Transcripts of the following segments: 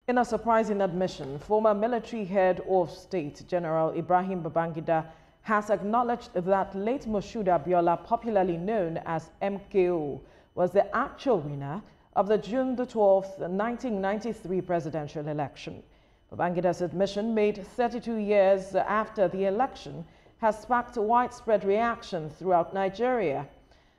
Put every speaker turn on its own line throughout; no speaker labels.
In a surprising admission, former military head of state, General Ibrahim Babangida, has acknowledged that late Moshood Abiola, popularly known as MKO, was the actual winner of the June the 12th, 1993 presidential election. Babangida's admission, made 32 years after the election, has sparked widespread reaction throughout Nigeria.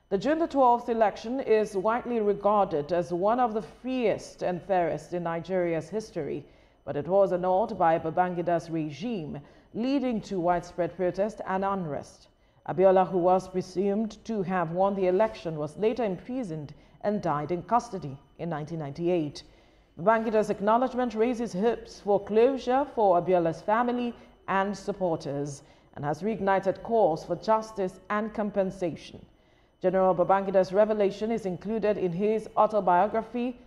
The June the 12th election is widely regarded as one of the freest and fairest in Nigeria's history, but it was annulled by Babangida's regime, leading to widespread protest and unrest. Abiola, who was presumed to have won the election, was later imprisoned and died in custody in 1998. Babangida's acknowledgement raises hopes for closure for Abiola's family and supporters and has reignited calls for justice and compensation. General Babangida's revelation is included in his autobiography,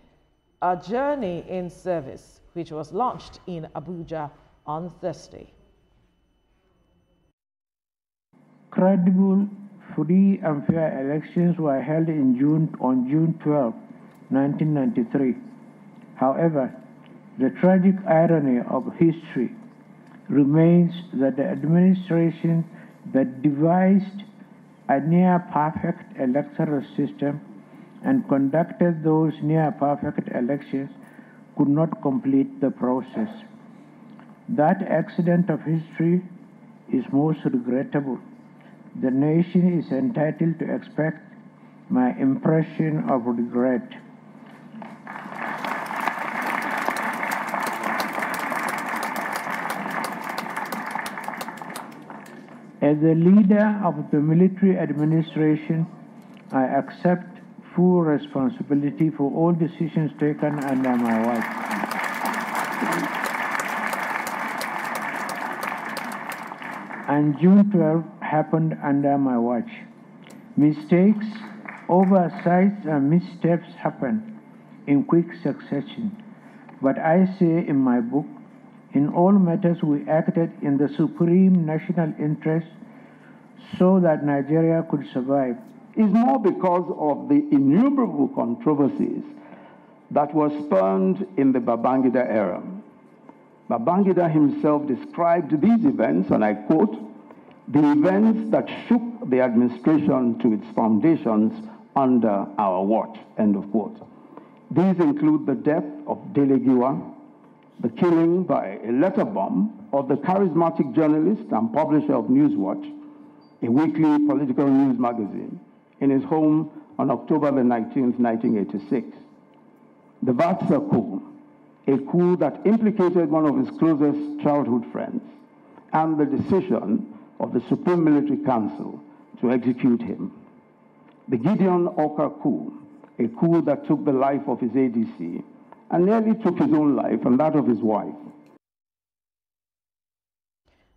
A Journey in Service, which was launched in Abuja on Thursday.
Credible, free and fair elections were held on June 12, 1993. However, the tragic irony of history remains that the administration that devised a near-perfect electoral system and conducted those near-perfect elections could not complete the process. That accident of history is most regrettable. The nation is entitled to expect my impression of regret. As the leader of the military administration, I accept full responsibility for all decisions taken under my watch. And June 12 happened under my watch. Mistakes, oversights, and missteps happen in quick succession. But I say in my book, in all matters we acted in the supreme national interest so that Nigeria could survive.
It's more because of the innumerable controversies that were spurned in the Babangida era. Babangida himself described these events, and I quote, "the events that shook the administration to its foundations under our watch," end of quote. These include the death of Dele Giwa, the killing by a letter bomb of the charismatic journalist and publisher of Newswatch, a weekly political news magazine, in his home on October the 19th, 1986. The Vatsa coup, a coup that implicated one of his closest childhood friends, and the decision of the Supreme Military Council to execute him. The Gideon Oka coup, a coup that took the life of his ADC and nearly took his own life and that of his wife.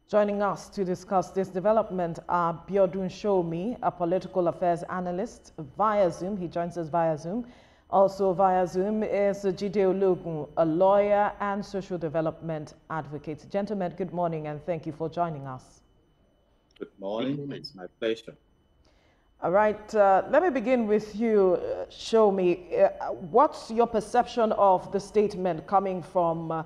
Joining us to discuss this development are Biodun Shomi, a political affairs analyst via Zoom. He joins us via Zoom. Also via Zoom is Jide Ologun, a lawyer and social development advocate. Gentlemen, good morning and thank you for joining us.
Good morning. It's my pleasure.
All right, let me begin with you, Shomi. What's your perception of the statement coming from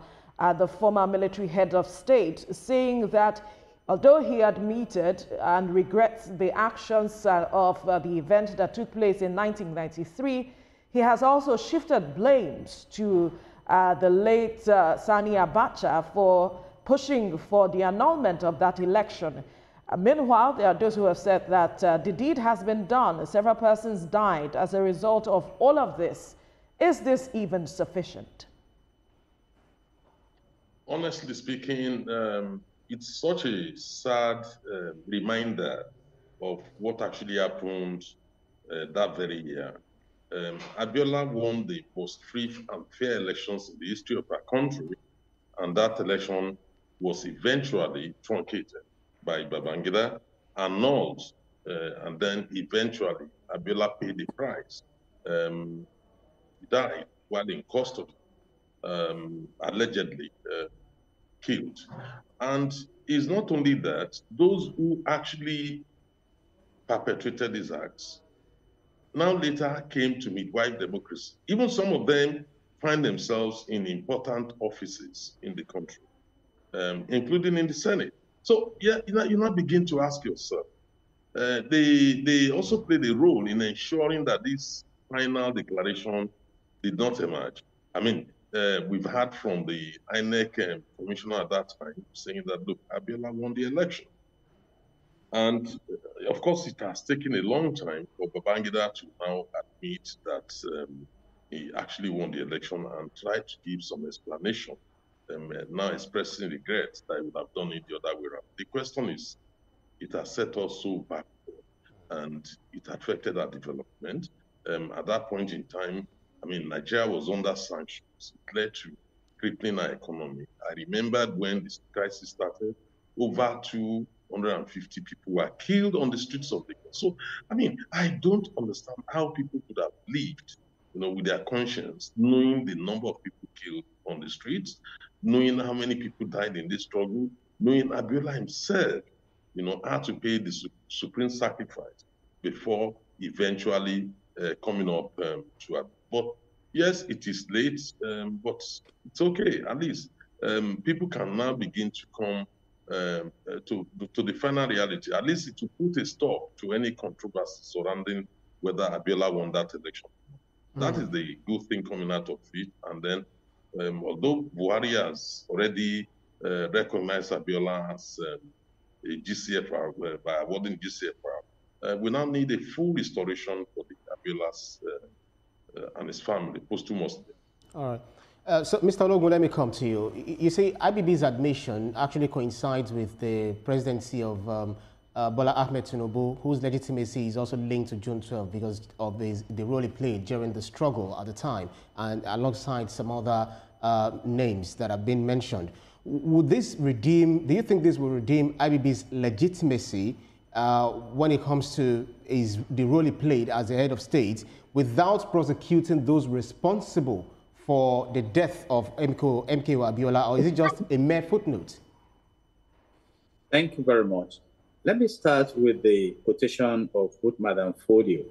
the former military head of state, saying that although he admitted and regrets the actions of the event that took place in 1993, he has also shifted blames to the late Sani Abacha for pushing for the annulment of that election. Meanwhile, there are those who have said that the deed has been done. Several persons died as a result of all of this. Is this even sufficient?
Honestly speaking, it's such a sad reminder of what actually happened that very year. Abiola won the most free and fair elections in the history of our country, and that election was eventually truncated by Babangida, annulled, and then eventually Abiola paid the price. He died while in custody, allegedly killed. And it's not only that, those who actually perpetrated these acts now later came to midwife democracy. Even some of them find themselves in important offices in the country, including in the Senate. So yeah, you now begin to ask yourself, they also played a role in ensuring that this final declaration did not emerge. I mean, we've heard from the INEC commissioner at that time saying that, look, Abiola won the election. And of course, it has taken a long time for Babangida to now admit that he actually won the election and tried to give some explanation, now expressing regret that he would have done it the other way around. The question is, it has set us so backward and it affected our development. At that point in time, I mean, Nigeria was under sanctions. It led to crippling our economy. I remembered when this crisis started, over 250 people were killed on the streets of Lagos. So, I mean, I don't understand how people could have lived, with their conscience, knowing the number of people killed on the streets, knowing how many people died in this struggle, knowing Abiola himself, had to pay the supreme sacrifice before eventually coming up to it. But yes, it is late, but it's okay. At least people can now begin to come to the final reality. At least it will put a stop to any controversy surrounding whether Abiola won that election. That is the good thing coming out of it. And then, although Buhari has already recognized Abiola as a GCFR by awarding GCFR, we now need a full restoration for the Abiola's and his family posthumously.
All right. So, Mr. Ologun, let me come to you. You say IBB's admission actually coincides with the presidency of Bola Ahmed Tinubu, whose legitimacy is also linked to June 12 because of the role he played during the struggle at the time, and alongside some other names that have been mentioned. Would this redeem, do you think this will redeem IBB's legitimacy when it comes to the role he played as the head of state without prosecuting those responsible for the death of MKO Abiola, or is it just a mere footnote?
Thank you very much. Let me start with the quotation of both Madam Fodio,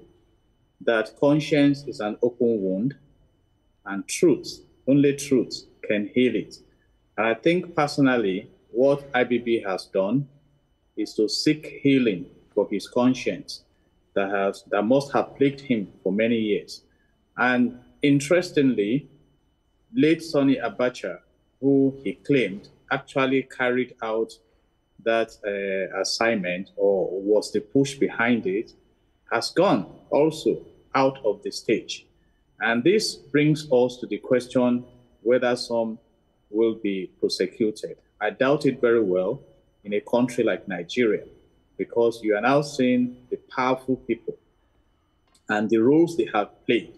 that conscience is an open wound and truth, only truth can heal it. And I think personally, what IBB has done is to seek healing for his conscience that must have plagued him for many years. And interestingly, late Sonny Abacha, who he claimed actually carried out that assignment or was the push behind it, has gone also out of the stage. And this brings us to the question whether some will be prosecuted. I doubt it very well in a country like Nigeria, because you are now seeing the powerful people and the roles they have played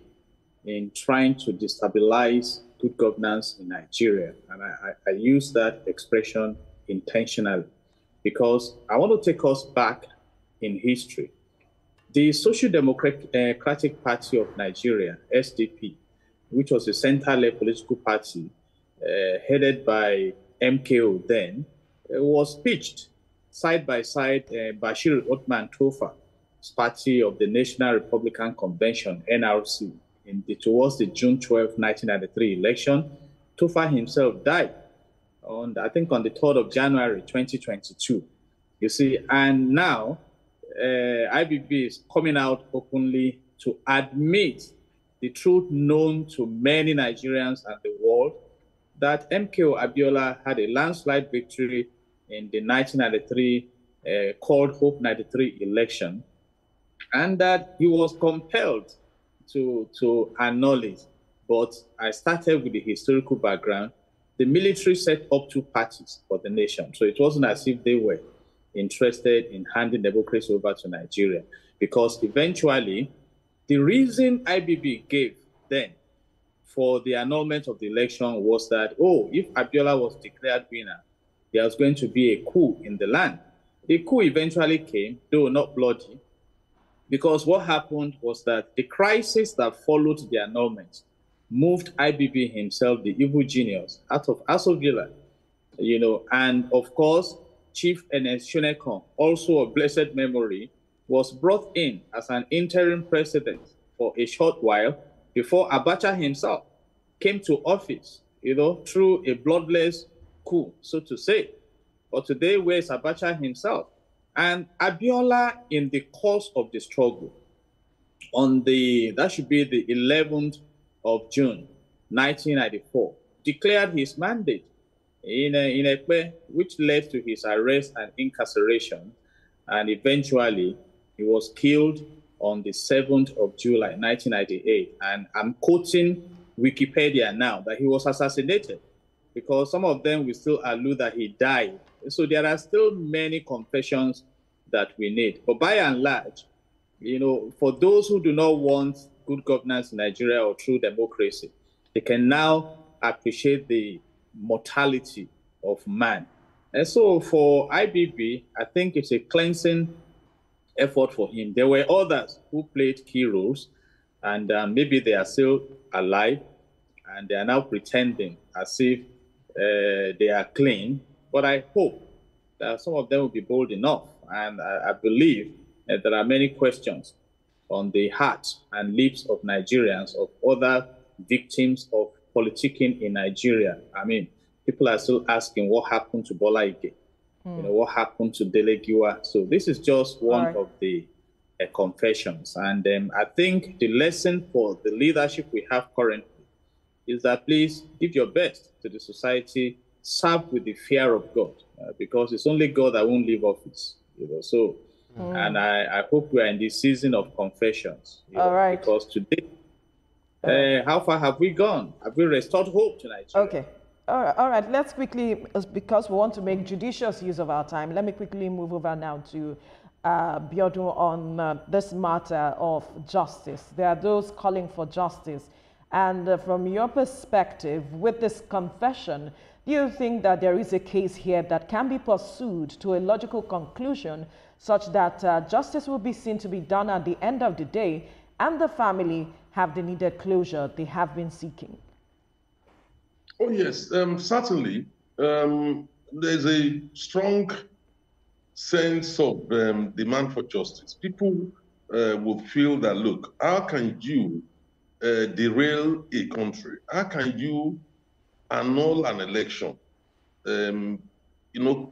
in trying to destabilize good governance in Nigeria. And I use that expression intentionally because I want to take us back in history. The Social Democratic Party of Nigeria, SDP, which was a center-left political party headed by MKO then, was pitched side by side Bashir Othman Tofa's party of the National Republican Convention, NRC, towards the June 12, 1993 election. Tofa himself died I think on the 3rd of January, 2022. You see, and now IBB is coming out openly to admit the truth known to many Nigerians and the world, that MKO Abiola had a landslide victory in the 1993 called Hope 93 election, and that he was compelled to annul it. But I started with the historical background. The military set up two parties for the nation. So it wasn't as if they were interested in handing democracy over to Nigeria, because eventually the reason IBB gave then for the annulment of the election was that, if Abiola was declared winner, there was going to be a coup in the land. The coup eventually came, though not bloody, because what happened was that the crisis that followed the annulment moved IBB himself, the evil genius, out of Aso Villa, and of course, Chief Ernest Shonekan, also of blessed memory, was brought in as an interim president for a short while before Abacha himself came to office, through a bloodless coup, so to say. But today, where is Abacha himself? And Abiola, in the course of the struggle, that should be the 11th of June, 1994, declared his mandate in Ekpe, which led to his arrest and incarceration. And eventually, he was killed on the 7th of July, 1998. And I'm quoting Wikipedia now that he was assassinated, because some of them will still allude that he died. So there are still many confessions that we need. But by and large, for those who do not want good governance in Nigeria or true democracy, they can now appreciate the mortality of man. And so for IBB, I think it's a cleansing effort for him. There were others who played key roles, and maybe they are still alive, and they are now pretending as if they are clean. But I hope that some of them will be bold enough. And I believe that there are many questions on the hearts and lips of Nigerians, of other victims of politicking in Nigeria. I mean, people are still asking what happened to Bola Ige, what happened to Dele Giwa. So this is just one of the confessions. And I think the lesson for the leadership we have currently is that please give your best to the society, serve with the fear of God, because it's only God that won't leave office. So, and I hope we are in this season of confessions. Because today, how far have we gone? Have we restored hope to Nigeria?
Okay. All right. Let's quickly, because we want to make judicious use of our time, let me quickly move over now to Biodun on this matter of justice. There are those calling for justice. And from your perspective, with this confession, do you think that there is a case here that can be pursued to a logical conclusion such that justice will be seen to be done at the end of the day and the family have the needed closure they have been seeking?
Oh, yes, certainly. There's a strong sense of demand for justice. People will feel that, look, how can you derail a country? How can you annul an election,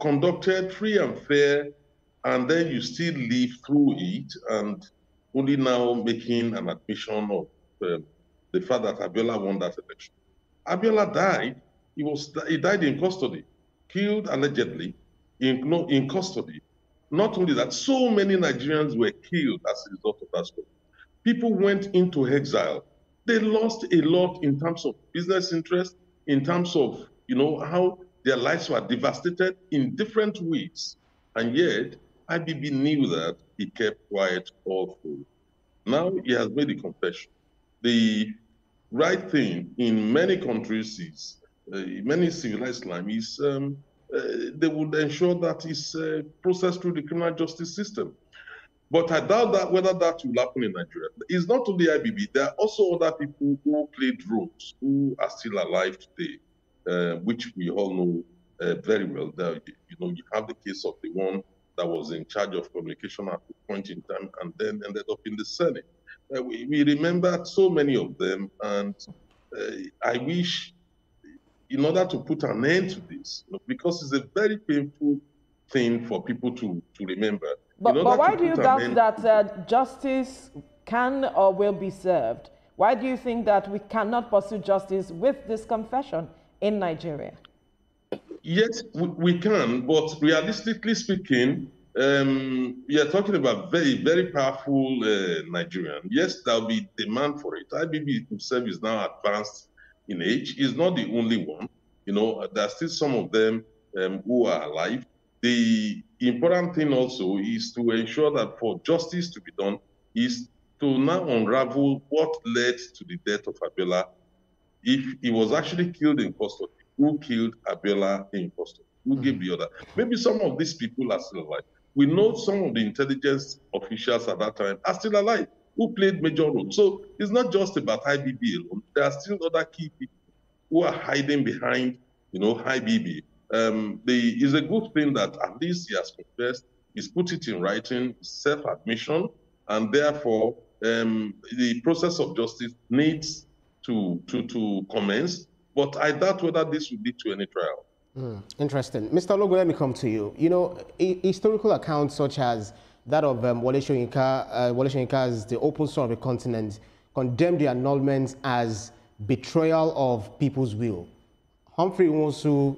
conducted free and fair, and then you still live through it, and only now making an admission of the fact that Abiola won that election. Abiola died. He died in custody, killed allegedly in custody. Not only that, so many Nigerians were killed as a result of that story. People went into exile. They lost a lot in terms of business interests, in terms of how their lives were devastated in different ways. And yet, IBB knew that. He kept quiet all through. Now he has made a confession. The right thing in many countries is, many civilized Islam is, they would ensure that it's processed through the criminal justice system. But I doubt that whether that will happen in Nigeria. It's not only IBB. There are also other people who played roles who are still alive today, which we all know very well. You have the case of the one that was in charge of communication at the point in time and then ended up in the Senate. We remember so many of them, and I wish, in order to put an end to this, because it's a very painful thing for people to remember.
But why do you doubt that justice can or will be served? Why do you think that we cannot pursue justice with this confession in Nigeria?
Yes, we can, but realistically speaking, we are talking about very, very powerful Nigerian. Yes, there will be demand for it. IBB himself is now advanced in age. He's not the only one. There are still some of them who are alive. The important thing also is to ensure that for justice to be done is to now unravel what led to the death of Abiola. If he was actually killed in custody, who killed Abiola in custody? Who gave the order? Maybe some of these people are still alive. We know some of the intelligence officials at that time are still alive, who played major roles. So it's not just about IBB alone. There are still other key people who are hiding behind, IBB. It's a good thing that at least he has confessed, he's put it in writing, self-admission, and therefore the process of justice needs to commence. But I doubt whether this will lead to any trial.
Interesting. Mr. Logo, let me come to you. You know, historical accounts such as that of Wole Soyinka's The Open Soul of the Continent condemned the annulment as betrayal of people's will. Humphrey Nwosu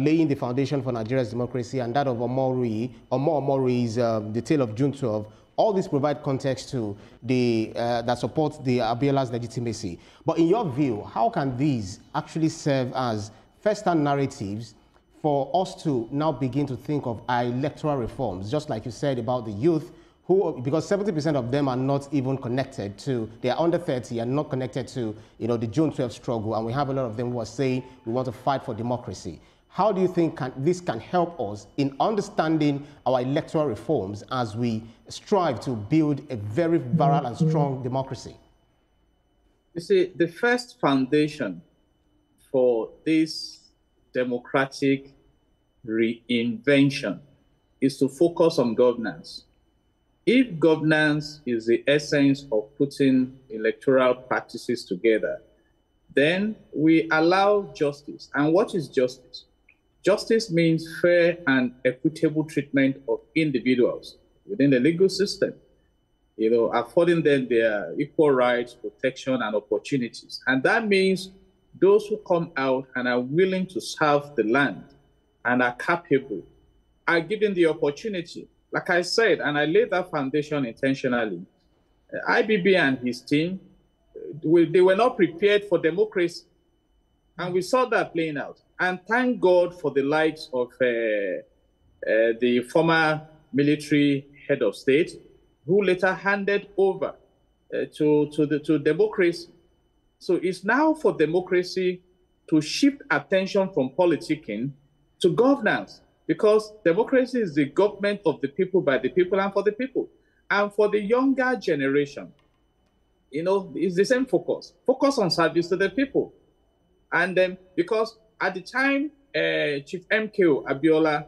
laying the foundation for Nigeria's democracy, and that of Omori's The Tale of June 12, all these provide context to that supports the Abiola's legitimacy. But in your view, how can these actually serve as first-hand narratives for us to now begin to think of our electoral reforms, just like you said about the youth, who, because 70% of them are not even connected to, they are under 30 and not connected to, you know, the June 12 struggle, and we have a lot of them who are saying we want to fight for democracy. How do you think this can help us in understanding our electoral reforms as we strive to build a very viral and strong democracy?
You see, the first foundation for this democratic reinvention is to focus on governance. If governance is the essence of putting electoral practices together, then we allow justice. And what is justice? Justice means fair and equitable treatment of individuals within the legal system, you know, affording them their equal rights, protection, and opportunities. And that means those who come out and are willing to serve the land and are capable are given the opportunity. Like I said, and I laid that foundation intentionally, IBB and his team, they were not prepared for democracy. And we saw that playing out. And thank God for the likes of the former military head of state, who later handed over to democracy. So it's now for democracy to shift attention from politicking to governance, because democracy is the government of the people, by the people, and for the people. And for the younger generation, you know, it's the same focus. Focus on service to the people. And then, because at the time Chief MKO Abiola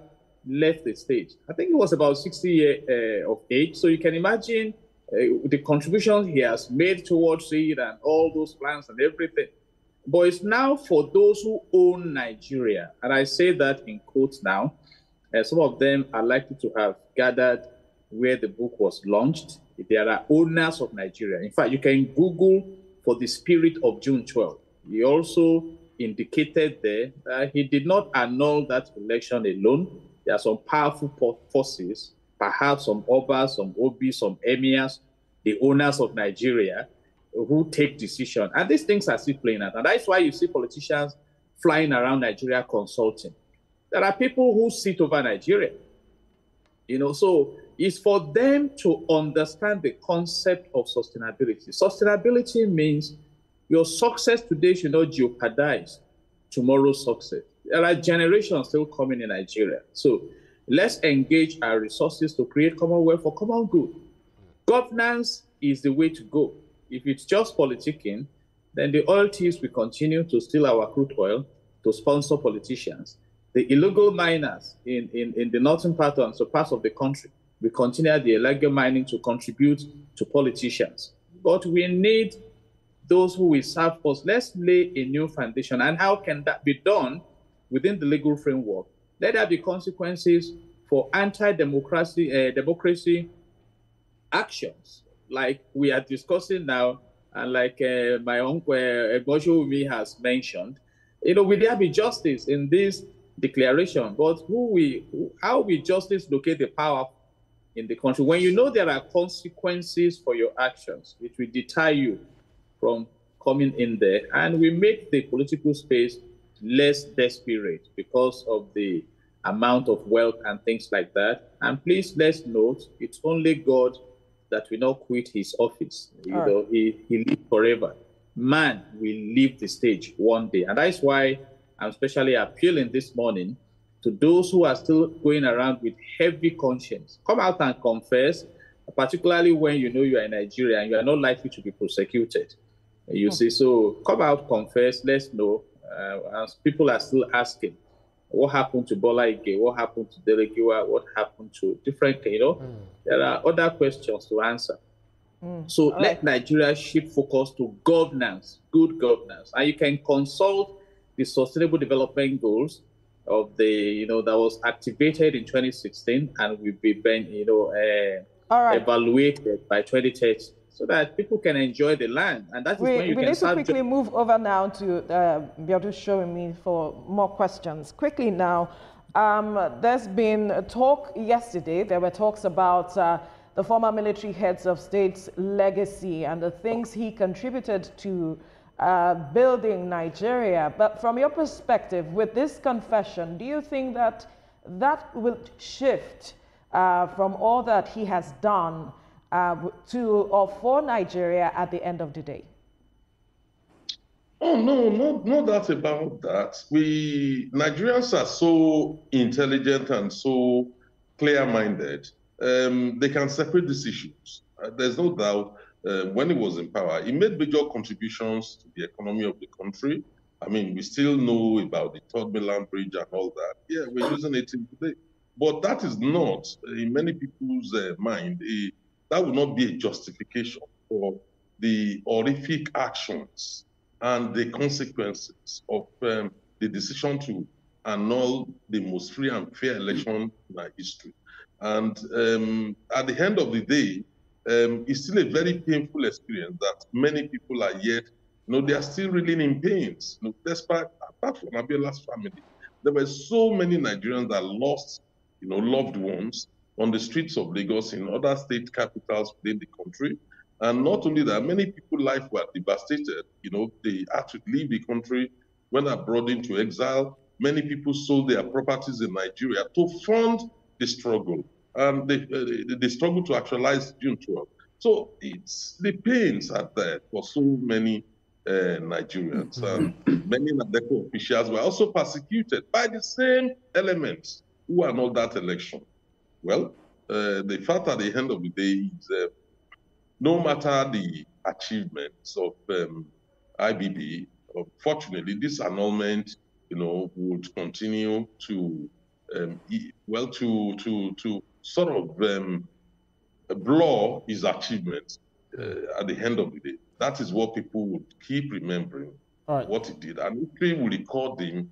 left the stage, I think he was about 60 years of age. So you can imagine the contributions he has made towards it and all those plans and everything. But it's now for those who own Nigeria. And I say that in quotes now. Some of them are likely to have gathered where the book was launched. There are owners of Nigeria. In fact, you can Google for the spirit of June 12. He also indicated there that he did not annul that election alone. There are some powerful forces, perhaps some Obas, some Obis, some Emirs, the owners of Nigeria, who take decisions. And these things are still playing out. And that's why you see politicians flying around Nigeria consulting. There are people who sit over Nigeria. You know, so it's for them to understand the concept of sustainability. Sustainability means your success today should not jeopardize tomorrow's success. There are generations still coming in Nigeria. So let's engage our resources to create commonwealth for common good. Governance is the way to go. If it's just politicking, then the oil thieves will continue to steal our crude oil to sponsor politicians. The illegal miners in the northern part and so parts of the country will continue the illegal mining to contribute to politicians. But we need those who will serve us. Let's lay a new foundation. And how can that be done within the legal framework? Let there be consequences for anti-democracy democracy actions, like we are discussing now, and like my uncle Umi has mentioned. You know, will there be justice in this declaration? But how will justice locate the power in the country when you know there are consequences for your actions? It will deter you from coming in there, and we make the political space less desperate because of the amount of wealth and things like that. And please, let's note, it's only God that will not quit his office. You know, he lives forever. Man will leave the stage one day. And that's why I'm especially appealing this morning to those who are still going around with heavy conscience. Come out and confess, particularly when you know you are in Nigeria and you are not likely to be prosecuted. You see, so come out, confess, let's know. As people are still asking, what happened to Bola Ige? What happened to Delegiwa? What happened to different, you know? There are other questions to answer. So let Nigeria shift focus to governance, good governance. And you can consult the Sustainable Development Goals of the, that was activated in 2016 and will be, evaluated by 2030 so that people can enjoy the land. And that is when you can start.
We need to quickly move over now to Biodun Shomi for more questions. Quickly now, there's been a talk yesterday. There were talks about the former military heads of state's legacy and the things he contributed to building Nigeria. But from your perspective, with this confession, do you think that that will shift from all that he has done to or for Nigeria at the end of the day?
Oh, no doubt about that. Nigerians are so intelligent and so clear-minded. They can separate these issues. There's no doubt when he was in power, he made major contributions to the economy of the country. I mean, we still know about the Third Mainland Bridge and all that. Yeah, we're using it today. But that is not, in many people's mind, that would not be a justification for the horrific actions and the consequences of the decision to annul the most free and fair election in our history. And at the end of the day, it's still a very painful experience that many people are yet, they are still reeling in pains. Despite, apart from Abiola's family, there were so many Nigerians that lost, loved ones on the streets of Lagos, in other state capitals within the country. And not only that, many people's lives were devastated. They had to leave the country, went abroad into exile. Many people sold their properties in Nigeria to fund the struggle, and the struggle to actualize June 12. So the pains are there for so many Nigerians. And many NADECO officials were also persecuted by the same elements who annulled that election. Well, the fact at the end of the day is no matter the achievements of IBB, fortunately, this annulment, would continue to to sort of blur his achievements at the end of the day. That is what people would keep remembering, what he did. And history will record him,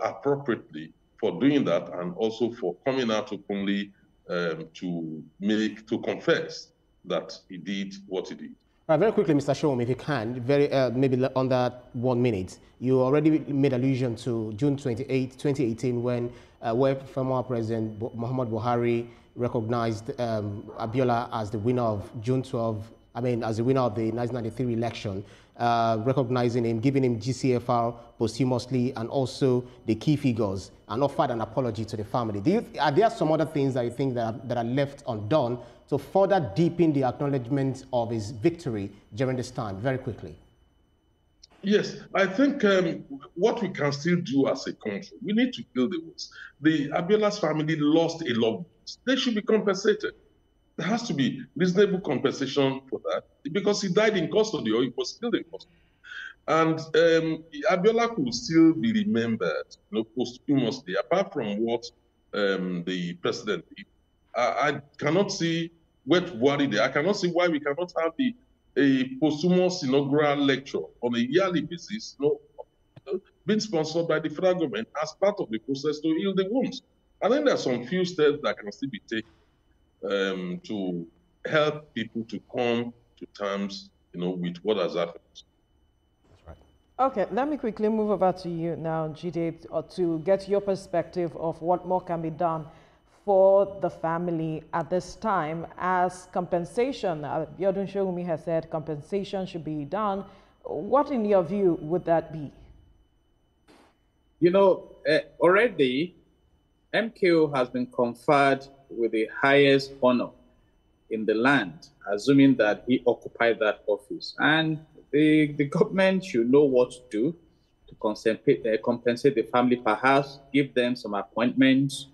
appropriately for doing that, and also for coming out openly to confess that he did what he did.
Very quickly, Mr. Showum, if you can, maybe under 1 minute. You already made allusion to June 28, 2018, when where former President Muhammad Buhari recognized Abiola as the winner of June 12, as the winner of the 1993 election, recognizing him, giving him GCFR posthumously, and also the key figures, and offered an apology to the family. Are there some other things that you think that are left undone to further deepen the acknowledgement of his victory during this time? Very quickly.
Yes, I think what we can still do as a country, we need to build the wounds. The Abiola's family lost a loved one. They should be compensated. There has to be reasonable compensation for that, because he died in custody, or he was killed in custody. And Abiola could still be remembered, posthumously, apart from what the president did. I cannot see what worried. I cannot see why we cannot have a posthumous inaugural lecture on a yearly basis, being sponsored by the federal government as part of the process to heal the wounds. I think there are some few steps that can still be taken to help people to come to terms, with what has happened.
That's right.
Okay, let me quickly move over to you now, Jide, to get your perspective of what more can be done for the family at this time as compensation. Biodun Shomi has said compensation should be done. What, in your view, would that be?
Already, MKO has been conferred with the highest honor in the land, assuming that he occupied that office. And the government should know what to do to compensate the family, perhaps give them some appointments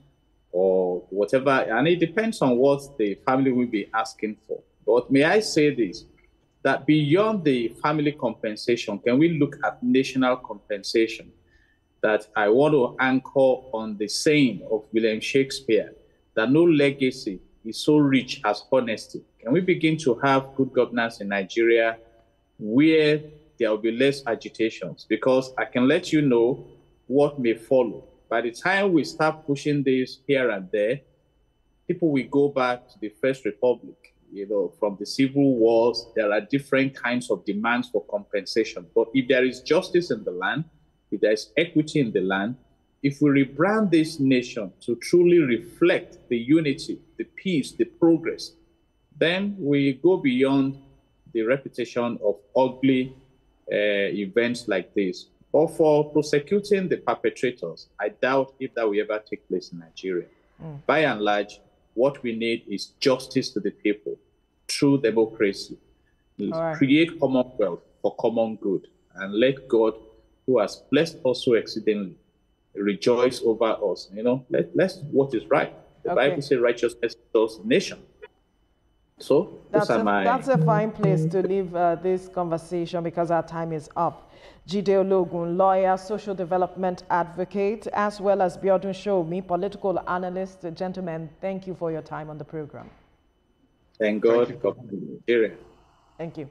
or whatever. And it depends on what the family will be asking for. But may I say this, that beyond the family compensation, can we look at national compensation? That I want to anchor on the saying of William Shakespeare, that no legacy is so rich as honesty. Can we begin to have good governance in Nigeria where there will be less agitations? Because I can let you know what may follow. By the time we start pushing this here and there, people will go back to the First Republic. You know, from the civil wars, there are different kinds of demands for compensation. But if there is justice in the land, if there is equity in the land, if we rebrand this nation to truly reflect the unity, the peace, the progress, then we go beyond the repetition of ugly events like this. But for prosecuting the perpetrators, I doubt if that will ever take place in Nigeria. By and large, what we need is justice to the people, true democracy. Right. Create commonwealth for common good, and let God, who has blessed us so exceedingly, rejoice over us. You know, let's what is right. The Bible says righteousness builds the nation. So that's a
fine place to leave this conversation because our time is up. Jide Ologun, lawyer, social development advocate, as well as Biodun Shomi, political analyst. Gentlemen, thank you for your time on the program.
Thank God for Nigeria.
Thank you.